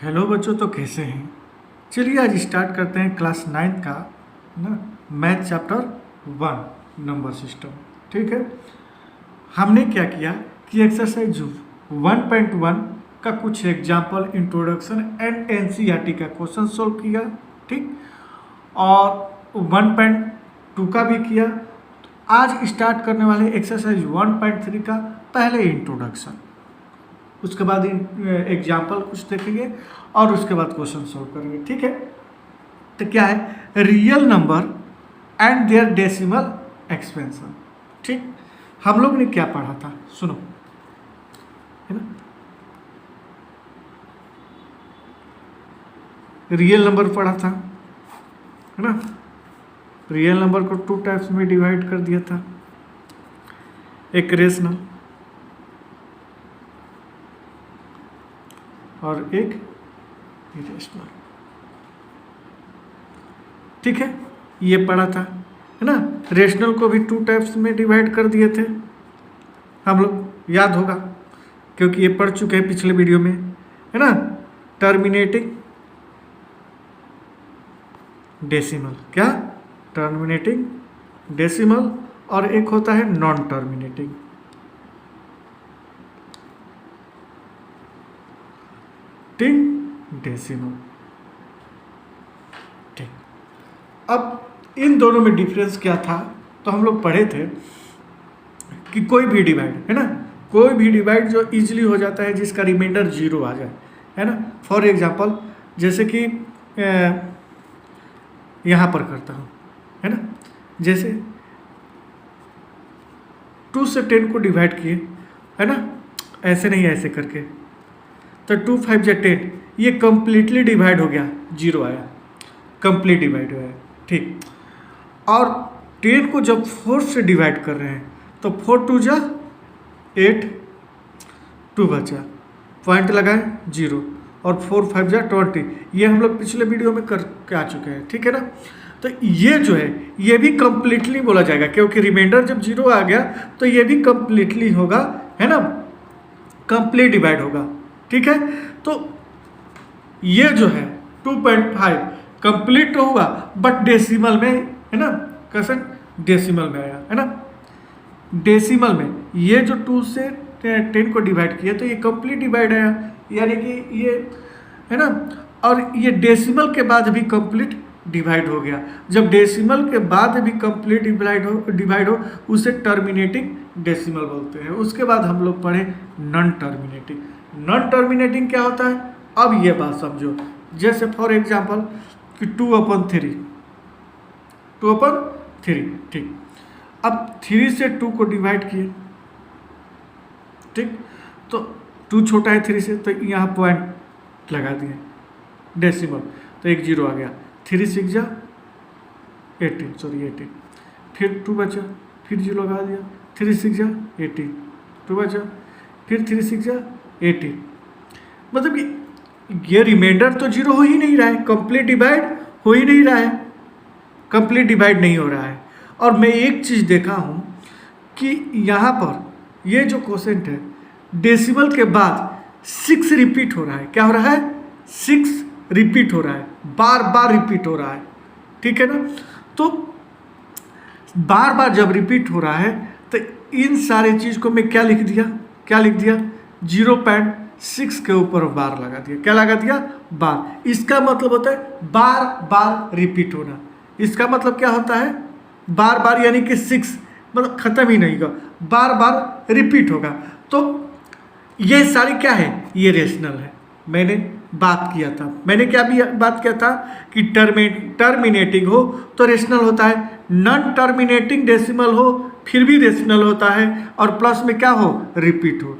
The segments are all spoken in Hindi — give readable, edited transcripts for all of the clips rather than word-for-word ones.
हेलो बच्चों, तो कैसे हैं। चलिए आज स्टार्ट करते हैं क्लास 9 का ना मैथ चैप्टर 1 नंबर सिस्टम। ठीक है, हमने क्या किया कि एक्सरसाइज 1.1 का कुछ एग्जाम्पल, इंट्रोडक्शन एंड एनसीईआरटी का क्वेश्चन सोल्व किया। ठीक, और 1.2 का भी किया। आज स्टार्ट करने वाले एक्सरसाइज 1.3 का पहले इंट्रोडक्शन, उसके बाद एग्जाम्पल कुछ देखेंगे और उसके बाद क्वेश्चन सॉल्व करेंगे। ठीक है, तो क्या है real number and their decimal expansion. ठीक, हम लोग ने क्या पढ़ा था, सुनो, है ना। रियल नंबर पढ़ा था, है ना। रियल नंबर को 2 टाइप्स में डिवाइड कर दिया था, एक रेशनल और एक इरेशनल। ठीक है, ये पढ़ा था, है ना। रेशनल को भी 2 टाइप्स में डिवाइड कर दिए थे हम लोग, याद होगा क्योंकि ये पढ़ चुके हैं पिछले वीडियो में, है ना। टर्मिनेटिंग डेसिमल, क्या टर्मिनेटिंग डेसिमल, और एक होता है नॉन टर्मिनेटिंग। डेसिमल। ठीक, अब इन दोनों में डिफरेंस क्या था, तो हम लोग पढ़े थे कि कोई भी डिवाइड, है ना, कोई भी डिवाइड जो इजीली हो जाता है जिसका रिमाइंडर 0 आ जाए, है ना। फॉर एग्जांपल जैसे कि यहाँ पर करता हूँ, है ना। जैसे 2 से 10 को डिवाइड किए, है ना, ऐसे नहीं ऐसे करके, तो 2 5 या 10, ये कंप्लीटली डिवाइड हो गया, 0 आया, कंप्लीट डिवाइड हुआ है। ठीक, और 10 को जब 4 से डिवाइड कर रहे हैं तो 4 2 जा 8, 2 बचा, पॉइंट लगाए 0, और 4 5 जा 20। ये हम लोग पिछले वीडियो में करके आ चुके हैं, ठीक है ना। तो ये जो है ये भी कंप्लीटली बोला जाएगा, क्योंकि रिमाइंडर जब 0 आ गया तो ये भी कंप्लीटली होगा, है ना, कंप्लीट डिवाइड होगा। ठीक है, तो ये जो है 2.5 कंप्लीट तो हुआ बट डेसिमल में, है ना, कैसे डेसिमल में आया, है ना। डेसिमल में ये जो 2 से 10 को डिवाइड किया तो ये कंप्लीट डिवाइड आया, यानी कि ये, है ना। और ये डेसिमल के बाद भी कंप्लीट डिवाइड हो गया। जब डेसिमल के बाद भी कंप्लीट डिवाइड हो उसे टर्मिनेटिंग डेसिमल बोलते हैं। उसके बाद हम लोग पढ़े नॉन टर्मिनेटिंग। नॉन टर्मिनेटिंग क्या होता है, अब ये बात समझो। जैसे फॉर एग्जांपल कि 2/3, 2/3। ठीक, अब 3 से 2 को डिवाइड किए, ठीक, तो 2 छोटा है 3 से, तो यहाँ पॉइंट लगा दिए डेसिमल, तो एक 0 आ गया। 3 6 जा 18, फिर 2 बचा, फिर 0 लगा दिया, 3 6 जा 18, 2 बचा, फिर 3 6 जा 18। मतलब कि ये रिमाइंडर तो 0 हो ही नहीं रहा है, कंप्लीट डिवाइड हो ही नहीं रहा है, कंप्लीट डिवाइड नहीं हो रहा है। और मैं एक चीज़ देखा हूँ कि यहाँ पर ये जो क्वोशेंट है डेसिमल के बाद 6 रिपीट हो रहा है। क्या हो रहा है, 6 रिपीट हो रहा है, बार बार रिपीट हो रहा है। ठीक है ना, तो बार बार जब रिपीट हो रहा है तो इन सारे चीज़ को मैं क्या लिख दिया 0.6 के ऊपर बार लगा दिया। क्या लगा दिया, बार। इसका मतलब होता है बार बार रिपीट होना। इसका मतलब क्या होता है, बार बार, यानी कि 6 मतलब खत्म ही नहीं होगा, बार बार रिपीट होगा। तो ये सारी क्या है, ये रेशनल है। मैंने बात किया था, मैंने क्या भी बात किया था कि टर्मिनेटिंग हो तो रेशनल होता है, नॉन टर्मिनेटिंग डेसिमल हो फिर भी रेशनल होता है, और प्लस में क्या हो, रिपीट हो।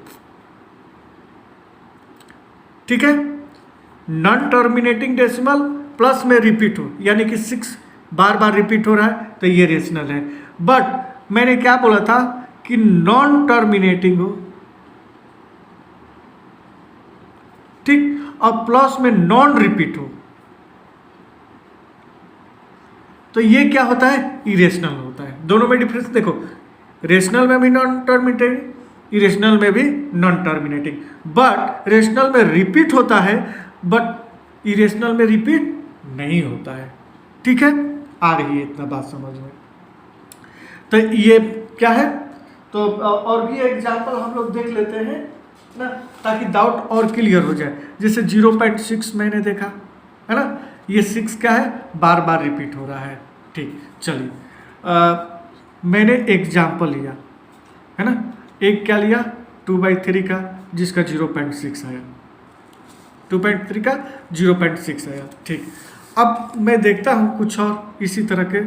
ठीक है, नॉन टर्मिनेटिंग डेसिमल प्लस में रिपीट हो, यानी कि 6 बार बार रिपीट हो रहा है, तो ये रेशनल है। बट मैंने क्या बोला था कि नॉन टर्मिनेटिंग हो, ठीक, और प्लस में नॉन रिपीट हो, तो ये क्या होता है, इरेशनल होता है। दोनों में डिफरेंस देखो, रेशनल में भी नॉन टर्मिनेटिंग, इरेशनल में भी नॉन टर्मिनेटिंग। बट रेशनल में रिपीट होता है बट इरेशनल में रिपीट नहीं होता है। ठीक है, आ रही है इतना बात समझ में। तो ये क्या है, तो और भी एग्जाम्पल हम लोग देख लेते हैं ना, ताकि डाउट और क्लियर हो जाए। जैसे 0.6 मैंने देखा है ना, ये 6 क्या है, बार बार रिपीट हो रहा है। ठीक, चलिए मैंने एग्जाम्पल लिया है ना, एक क्या लिया 2/3 का, जिसका 0.6 आया, 2.3 का 0.6 आया। ठीक, अब मैं देखता हूँ कुछ और इसी तरह के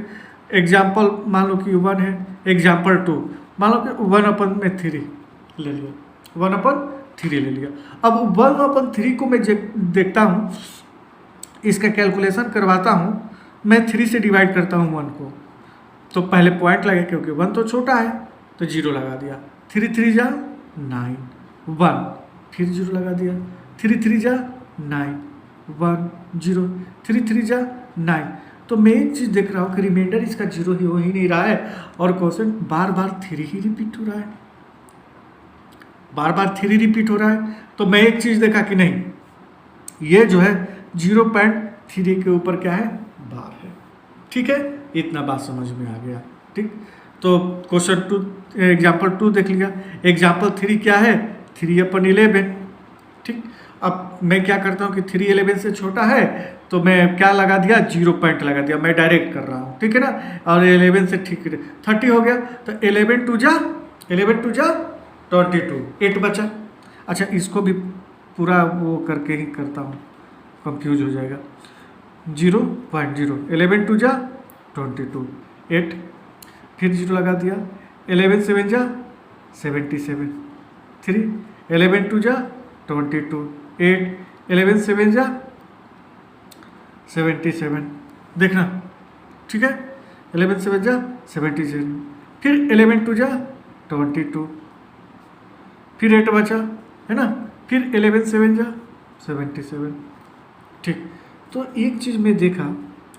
एग्जाम्पल। मान लो कि 1 है, एग्जाम्पल 2, मान लो कि 1/3 ले लिया, 1/3 ले लिया। अब 1/3 को मैं देखता हूँ, इसका कैलकुलेशन करवाता हूँ, मैं 3 से डिवाइड करता हूँ 1 को, तो पहले पॉइंट लगे क्योंकि 1 तो छोटा है, तो 0 लगा दिया। 3 3 जा 9, 1, फिर 0 लगा दिया। 3 3 जा 9, 1 0, 3 3 जा 9। तो मैं एक चीज़ देख रहा हूँ कि रिमाइंडर इसका 0 ही हो ही नहीं रहा है, और क्वेश्चन बार बार 3 ही रिपीट हो रहा है, बार बार 3 रिपीट हो रहा है। तो मैं एक चीज़ देखा कि नहीं, ये जो है 0.3 के ऊपर क्या है, बार है। ठीक है, इतना बात समझ में आ गया। ठीक, तो क्वेश्चन 2 एग्जाम्पल 2 देख लिया। एग्जाम्पल 3 क्या है, 3/11। ठीक, अब मैं क्या करता हूँ कि 3 11 से छोटा है, तो मैं क्या लगा दिया, 0 पॉइंट लगा दिया, मैं डायरेक्ट कर रहा हूँ। ठीक है ना, और 11 से ठीक 30 हो गया, तो 11 2 जा 22, 8 बचा। अच्छा, इसको भी पूरा वो करके ही करता हूँ, कंफ्यूज हो जाएगा। 0.0, 11 2 जा 22, 8, फिर 0 लगा दिया। 11 7 जा 77, 3, 11 2 जा 22, 8, 11 7 जा 77, देखना। ठीक है, 11 7 जा 77, फिर 11 2 जा 22, फिर 8 बचा है ना, फिर 11 7 जा 77। ठीक, तो एक चीज़ मैं देखा,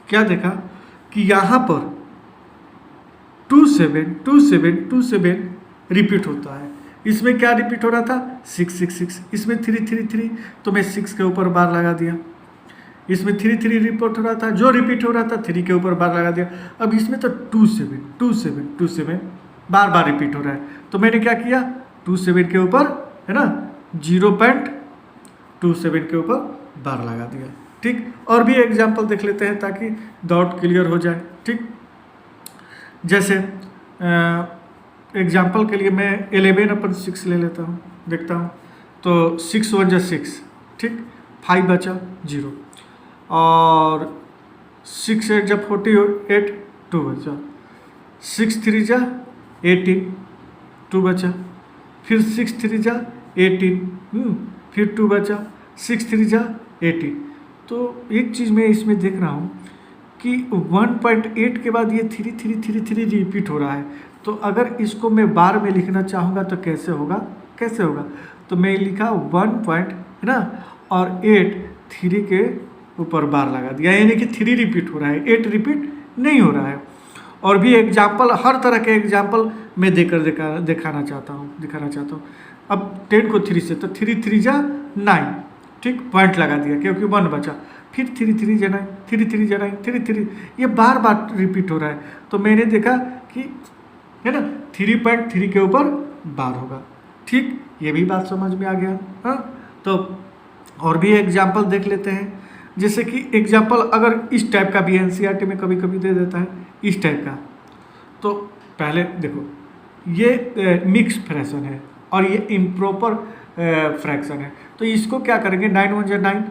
क्या देखा कि यहाँ पर 2 7 2 7 2 7 रिपीट होता है। इसमें क्या रिपीट हो रहा था, 6 6 6, इसमें 3 3 3, तो मैं 6 के ऊपर बार लगा दिया। इसमें 3 3 रिपीट हो रहा था, जो रिपीट हो रहा था 3 के ऊपर बार लगा दिया। अब इसमें तो 2 7 2 7 2 7 बार बार रिपीट हो रहा है, तो मैंने क्या किया, 2 7 के ऊपर है ना 0.27 के ऊपर बार लगा दिया। ठीक, और भी एग्जाम्पल देख लेते हैं ताकि डाउट क्लियर हो जाए। ठीक, जैसे एग्जाम्पल के लिए मैं 11/6 ले लेता हूँ, देखता हूँ, तो 6 1 जा 6, ठीक, 5 बचा 0, और 6 8 जा 48, 2 बचा। 6 3 जा 18, 2 बचा। फिर 6 3 जा 18, फिर 2 बचा। 6 3 जा 18। तो एक चीज़ मैं इसमें देख रहा हूँ कि 1.8 के बाद ये 3 3 3 3 रिपीट हो रहा है, तो अगर इसको मैं बार में लिखना चाहूँगा तो कैसे होगा, कैसे होगा, तो मैं लिखा 1 पॉइंट है ना, और 8 3 के ऊपर बार लगा दिया, यानी कि 3 रिपीट हो रहा है, 8 रिपीट नहीं हो रहा है। और भी एग्जाम्पल, हर तरह के एग्जाम्पल मैं दिखाना चाहता हूँ। अब 10 को 3 से, तो 3 3 जा 9, ठीक, पॉइंट लगा दिया क्योंकि 1 बचा। फिर 3 3 जा 9, 3 3 जा 9, 3 3, ये बार बार रिपीट हो रहा है, तो मैंने देखा कि है ना 3.3 के ऊपर बार होगा। ठीक, ये भी बात समझ में आ गया। हाँ, तो और भी एग्जाम्पल देख लेते हैं। जैसे कि एग्जाम्पल अगर इस टाइप का भी एनसीईआरटी में कभी कभी दे देता है, इस टाइप का, तो पहले देखो ये मिक्स फ्रैक्शन है और ये इम्प्रॉपर फ्रैक्शन है, तो इसको क्या करेंगे, 9 1 जा 9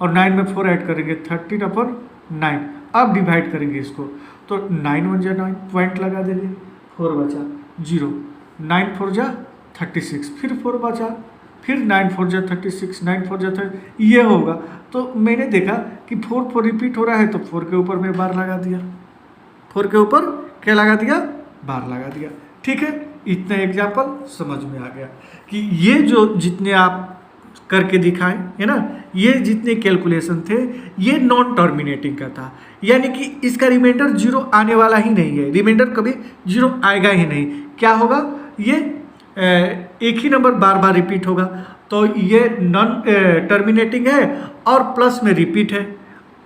और 9 में 4 ऐड करेंगे, 13/9। अब डिवाइड करेंगे इसको, तो 9 1 जा 9, पॉइंट लगा देंगे, 4 बचा 0, 9 4 जा 36, फिर 4 बचा, फिर 9 4 जा 36, 9 4 जा 30, ये होगा। तो मैंने देखा कि 4 4 रिपीट हो रहा है, तो 4 के ऊपर मैं बार लगा दिया, 4 के ऊपर क्या लगा दिया, बार लगा दिया। ठीक है, इतना एग्जाम्पल समझ में आ गया कि ये जो जितने आप करके दिखाएं है ना, ये जितने कैलकुलेशन थे ये नॉन टर्मिनेटिंग का था, यानी कि इसका रिमाइंडर 0 आने वाला ही नहीं है, रिमाइंडर कभी 0 आएगा ही नहीं। क्या होगा, ये एक ही नंबर बार बार रिपीट होगा, तो ये नॉन टर्मिनेटिंग है और प्लस में रिपीट है,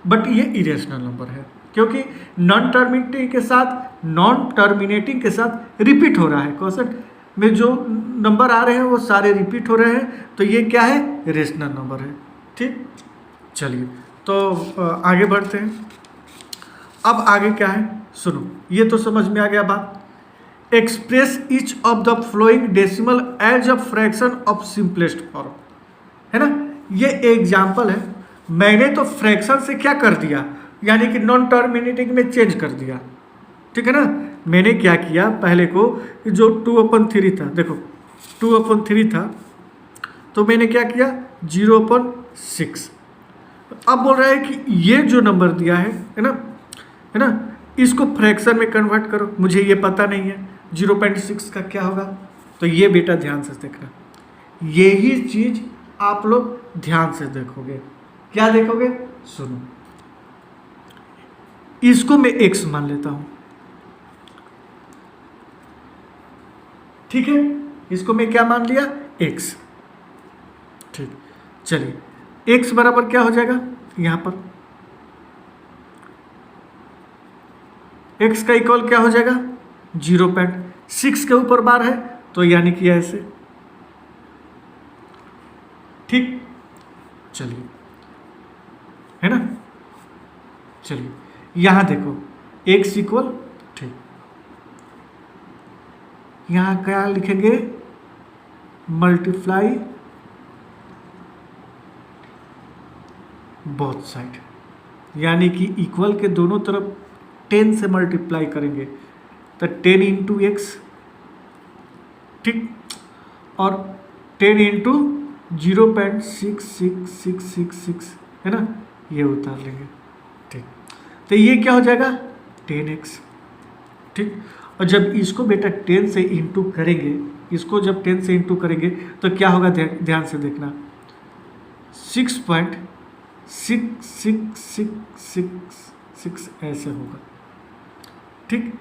बट ये इरेशनल नंबर है क्योंकि नॉन टर्मिनेटिंग के साथ रिपीट हो रहा है। क्वेश्चन में जो नंबर आ रहे हैं वो सारे रिपीट हो रहे हैं, तो ये क्या है, रेशनल नंबर है। ठीक, चलिए तो आगे बढ़ते हैं। अब आगे क्या है सुनो, ये तो समझ में आ गया बात। Express each of the following decimal as a fraction of simplest form, है ना। ये एग्जाम्पल है, मैंने तो फ्रैक्शन से क्या कर दिया, यानी कि नॉन टर्मिनेटिंग में चेंज कर दिया, ठीक है ना। मैंने क्या किया, पहले को जो 2/3 था, देखो 2/3 था, तो मैंने क्या किया 0/6। अब बोल रहा है कि ये जो नंबर दिया है ना, इसको फ्रैक्शन में कन्वर्ट करो। मुझे ये पता नहीं है 0.6 का क्या होगा, तो ये बेटा ध्यान से देखना, यही चीज आप लोग ध्यान से देखोगे। क्या देखोगे, सुनो, इसको मैं x मान लेता हूं, ठीक है, इसको मैं क्या मान लिया, x। ठीक, चलिए x बराबर क्या हो जाएगा, यहां पर x का इक्वल क्या हो जाएगा 0.6 के ऊपर बार है, तो यानी कि ऐसे। ठीक, चलिए, है ना। चलिए यहां देखो x इक्वल, ठीक, यहां क्या लिखेंगे, मल्टीप्लाई बोथ साइड, यानी कि इक्वल के दोनों तरफ 10 से मल्टीप्लाई करेंगे, तो 10 इंटू एक्स, ठीक, और 10 इंटू 0.66666, है ना, ये उतार लेंगे। ठीक, तो ये क्या हो जाएगा 10x। ठीक, और जब इसको बेटा 10 से इंटू करेंगे, इसको जब 10 से इंटू करेंगे तो क्या होगा, ध्यान से देखना, 6.66666 ऐसे होगा। ठीक,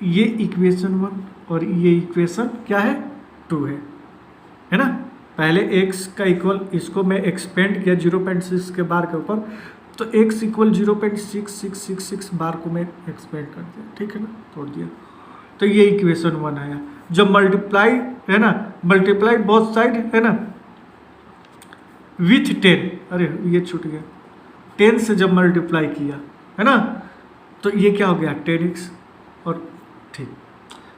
ये इक्वेशन 1 और ये इक्वेशन क्या है 2 है ना। पहले x का इक्वल, इसको मैं एक्सपेंड किया 0.6 के बार के ऊपर, तो x इक्वल 0.6666 बार को मैं एक्सपेंड कर दिया, ठीक है ना, तोड़ दिया, तो ये इक्वेशन 1 आया। जब मल्टीप्लाई है ना, मल्टीप्लाई बोथ साइड है ना विथ 10, अरे ये छूट गया, 10 से जब मल्टीप्लाई किया है ना, तो ये क्या हो गया 10x, और ठीक,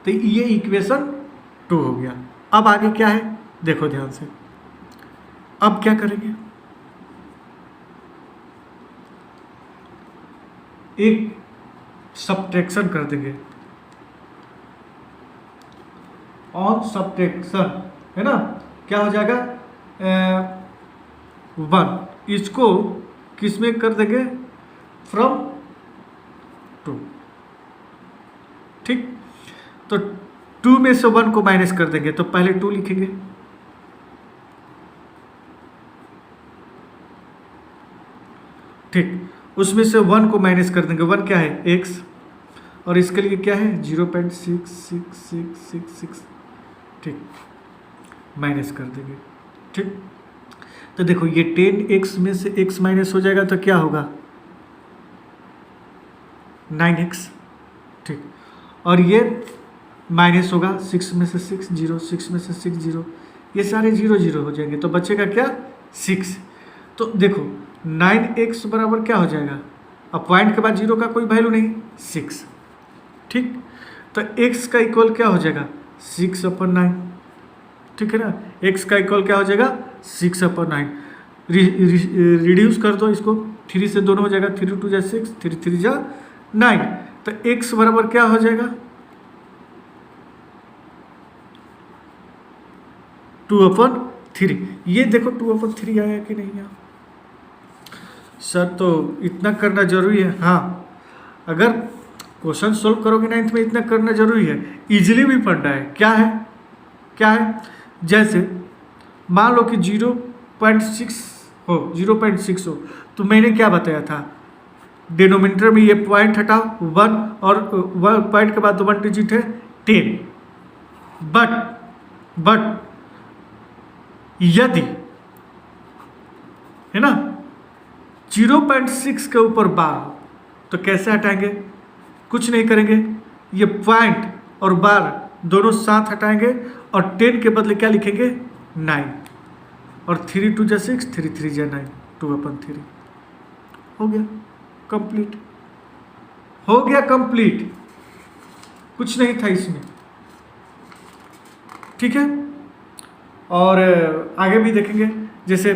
तो ये इक्वेशन 2 हो गया। अब आगे क्या है देखो ध्यान से, अब क्या करेंगे, एक सब्ट्रैक्शन कर देंगे, ऑन सब्ट्रैक्शन, है ना, क्या हो जाएगा 1, इसको किस में कर देंगे, फ्रॉम 2। ठीक, तो 2 में से 1 को माइनस कर देंगे, तो पहले 2 लिखेंगे, ठीक, उसमें से 1 को माइनस कर देंगे, 1 क्या है x, और इसके लिए क्या है 0.66666, ठीक, माइनस कर देंगे। ठीक, तो देखो ये 10x में से x माइनस हो जाएगा, तो क्या होगा 9x। ठीक, और ये माइनस होगा 6 में से 6 0, 6 में से 6 0, ये सारे 0 0 हो जाएंगे, तो बचेगा क्या 6। तो देखो 9x बराबर क्या हो जाएगा, अब पॉइंट के बाद 0 का कोई वैल्यू नहीं, 6। ठीक, तो x का इक्वल क्या हो जाएगा 6/9, ठीक है ना, x का इक्वल क्या हो जाएगा 6/9। रिड्यूस कर दो इसको, 3 से दोनों हो जाएगा, 3 2 जा 6, 3 3 जा 9, तो x बराबर क्या हो जाएगा 2/3। ये देखो 2/3 आया कि नहीं आया सर, तो इतना करना जरूरी है। हाँ, अगर क्वेश्चन सोल्व करोगे 9th में, इतना करना जरूरी है, इजीली भी पढ़ना है। क्या है, क्या है, जैसे मान लो कि 0.6 हो, 0.6 हो, तो मैंने क्या बताया था, डिनोमिनेटर में ये पॉइंट हटाओ 1, और 1 पॉइंट के बाद 1 डिजिट है 10, बट यदि, है ना, 0.6 के ऊपर बार हो तो कैसे हटाएंगे? कुछ नहीं करेंगे, ये पॉइंट और बार दोनों साथ हटाएंगे और 10 के बदले क्या लिखेंगे? 9, और 3 2 जा 6, 3 3 जा 9, 2/3 हो गया कंप्लीट, हो गया कंप्लीट, कुछ नहीं था इसमें। ठीक है, और आगे भी देखेंगे, जैसे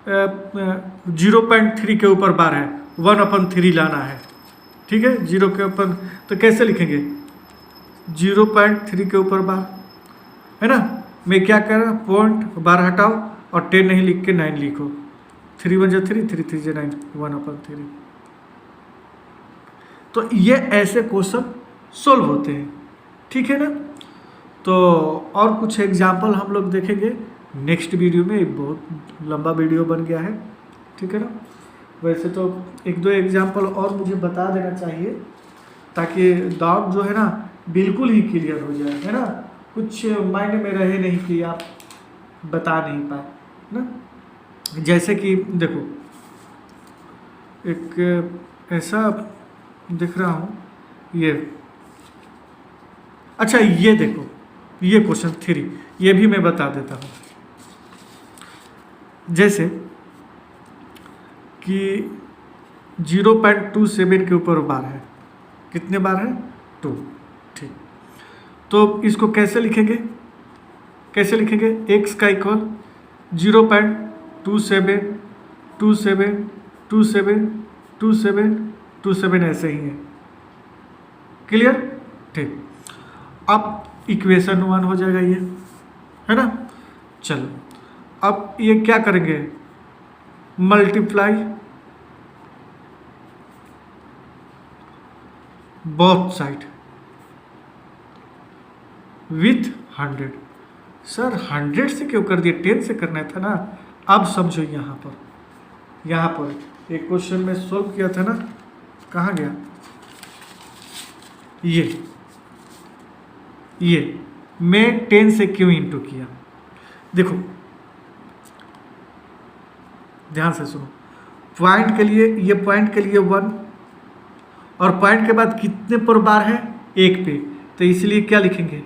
0.3 के ऊपर बार है, 1/3 लाना है। ठीक है, 0 के ऊपर तो कैसे लिखेंगे? 0.3 के ऊपर बार, है ना, मैं क्या कर रहा, पॉइंट बार हटाओ और 10 नहीं लिख के 9 लिखो, 3 1 जा 3, 3 3 जा 9, 1/3। तो ये ऐसे क्वेश्चन सोल्व होते हैं। ठीक है ना, तो और कुछ एग्जाम्पल हम लोग देखेंगे नेक्स्ट वीडियो में। एक बहुत लंबा वीडियो बन गया है, ठीक है ना। वैसे तो 1-2 एग्जाम्पल और मुझे बता देना चाहिए ताकि डाउट जो है ना बिल्कुल ही क्लियर हो जाए, है ना, कुछ माइंड में रहे नहीं कि आप बता नहीं पाए ना। जैसे कि देखो, एक ऐसा दिख रहा हूँ, ये अच्छा, ये देखो, ये क्वेश्चन 3, ये भी मैं बता देता हूँ। जैसे कि 0.27 के ऊपर बार है, कितने बार है? 2। ठीक, तो इसको कैसे लिखेंगे? कैसे लिखेंगे? x का इक्वल 0.27 27 27 27 27 ऐसे ही है। क्लियर? ठीक, अब इक्वेशन 1 हो जाएगा ये, है ना। चलो, अब ये क्या करेंगे? Multiply both side with 100। Sir 100 से क्यों कर दिया? 10 से करना था ना। अब समझो, यहाँ पर एक क्वेश्चन में सोल्व किया था ना, कहाँ गया? ये मैं 10 से क्यों इंटू किया? देखो ध्यान से सुनो, पॉइंट के लिए, ये पॉइंट के लिए 1, और पॉइंट के बाद कितने पर बार है? 1 पे, तो इसलिए क्या लिखेंगे?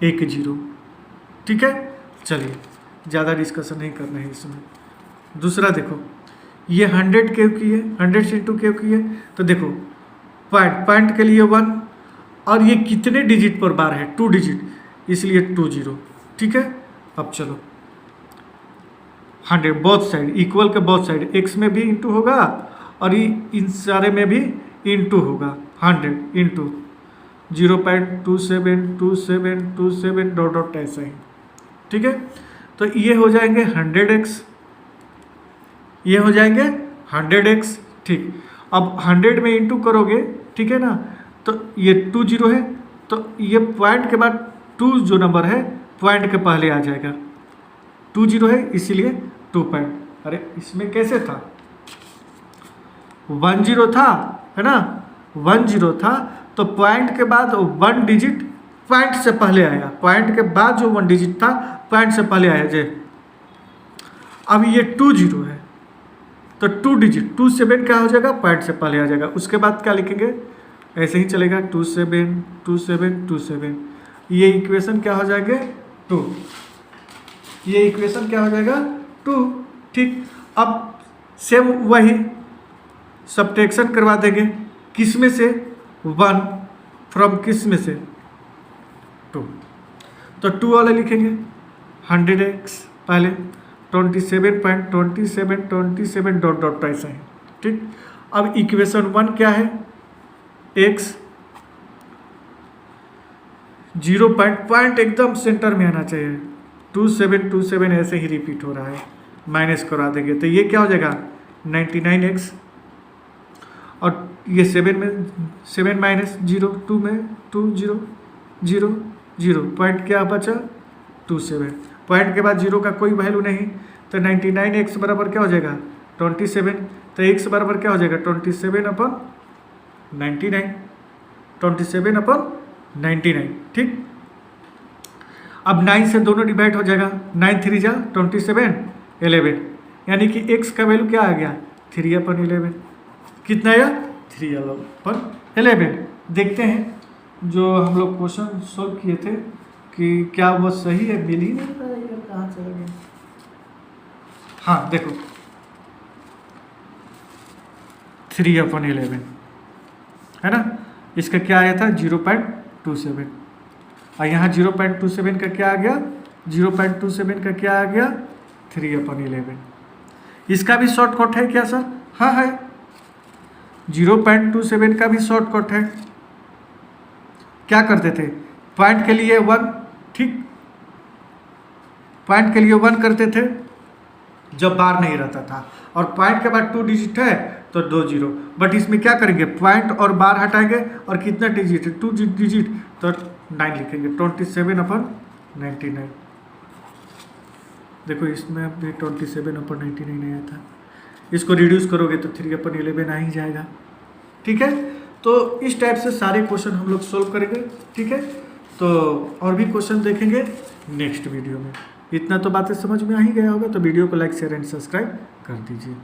1 0। ठीक है, चलिए ज़्यादा डिस्कशन नहीं करना है इसमें। दूसरा देखो, ये 100 क्यों की है? 100 से इंटू क्यों की है? तो देखो, पॉइंट के लिए 1, और ये कितने डिजिट पर बार है? 2 डिजिट, इसलिए 2 0। ठीक है, अब चलो 100 बोथ साइड, इक्वल के बोथ साइड, x में भी इंटू होगा और ये इन सारे में भी इंटू होगा। 100 इंटू 0.272727 डॉट डॉट ऐसा ही। ठीक है, तो ये हो जाएंगे 100x, ये हो जाएंगे 100x। ठीक, अब 100 में इंटू करोगे, ठीक है ना, तो ये 2 0 है, तो ये पॉइंट के बाद 2 जो नंबर है पॉइंट के पहले आ जाएगा। 2 0 है, इसीलिए 2 पॉइंट। अरे इसमें कैसे था? 1 0 था, है ना, 1 0 था, तो पॉइंट के बाद 1 डिजिट पॉइंट से पहले आया, पॉइंट के बाद जो 1 डिजिट था पॉइंट से पहले आया। जय, अब ये 2 0 है, तो 2 डिजिट 2 7 क्या हो जाएगा? पॉइंट से पहले आ जाएगा। उसके बाद क्या लिखेंगे? ऐसे ही चलेगा, 2 7 2 7 2 7। ये इक्वेशन क्या हो जाएंगे? 2। ये इक्वेशन क्या हो जाएगा? 2। ठीक, अब सेम वही सब्ट्रैक्शन करवा देंगे, किस में से? 1 फ्रॉम किस में से? 2। तो 2 वाले लिखेंगे 100x पहले, 27.2727 डॉट डॉट ऐसा है। ठीक, अब इक्वेशन 1 क्या है? x 0 पॉइंट एकदम सेंटर में आना चाहिए, 2727 ऐसे ही रिपीट हो रहा है, माइनस करा देंगे तो ये क्या हो जाएगा? 99x, और ये 7 में 7 माइनस 0, 2 में 2 0 0 0, पॉइंट क्या बचा? 27। पॉइंट के बाद 0 का कोई वैल्यू नहीं, तो 99x बराबर क्या हो जाएगा? 27। तो x बराबर क्या हो जाएगा? 27/99, 27/99। ठीक, अब 9 से दोनों डिवाइड हो जाएगा, 9 3 जा 27, 11, यानी कि x का वैल्यू क्या आ गया 3/11। कितना आया 3/11। देखते हैं जो हम लोग क्वेश्चन सोल्व किए थे कि क्या वो सही है, मिल ही नहीं रहा है यार, कहाँ चला गया। हाँ देखो 3/11 है ना, इसका क्या आया था 0.27, और यहाँ 0.27 का क्या आ गया, 0.27 का क्या आ गया 3/11। इसका भी शॉर्टकट है क्या सर? हाँ है, 0.27 का भी शॉर्टकट है। क्या करते थे, पॉइंट के लिए 1, ठीक, पॉइंट के लिए 1 करते थे जब बार नहीं रहता था, और पॉइंट के बाद 2 डिजिट है तो 2 0। बट इसमें क्या करेंगे, पॉइंट और बार हटाएंगे, और कितना डिजिट है 2 डिजिट, तो 9 लिखेंगे, 27/99। देखो इसमें भी 27/99 आया था, इसको रिड्यूस करोगे तो 3/11 आ ही जाएगा। ठीक है, तो इस टाइप से सारे क्वेश्चन हम लोग सोल्व करेंगे। ठीक है, तो और भी क्वेश्चन देखेंगे नेक्स्ट वीडियो में। इतना तो बातें समझ में आ ही गया होगा, तो वीडियो को लाइक शेयर एंड सब्सक्राइब कर दीजिए।